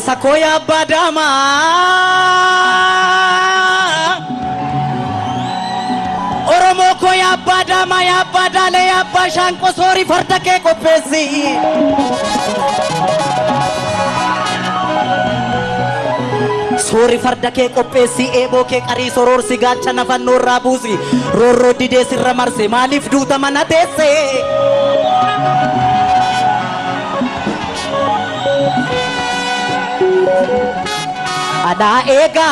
Sakoya Badama Oromo Koya Badama ya Badale ya Bashanko Sori Fartake Kopesi Sori Fartake Kopesi Ebo ke Kari Soror Sigacha Nafano Rabusi Roro Didesi Ramarse Malif Duta Manatese Ada ega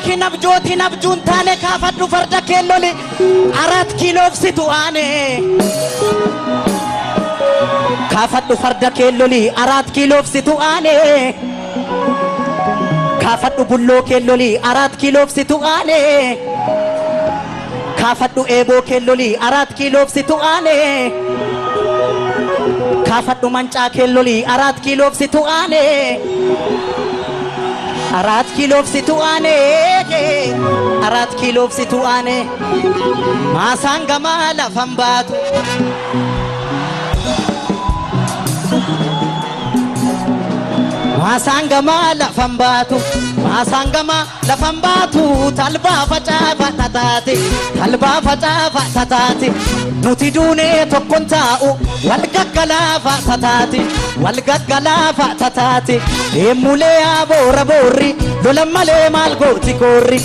kinabjoti nabjuntane kafaddu farda kelloli 4 kilo fsituane kafaddu farda kelloli 4 kilo fsituane kafaddu bullo kelloli 4 kilo fsituane kafaddu ebo kelloli 4 kilo fsituane kafaddu manca kelloli 4 kilo fsituane 4 kilo fsituane 4 kilo fsituane masangama la fambatu masangama la fambatu talba faca fatatati nuti dune tokkonta'u wal gaggala fatatati emule abora borri dolamale mal goti korri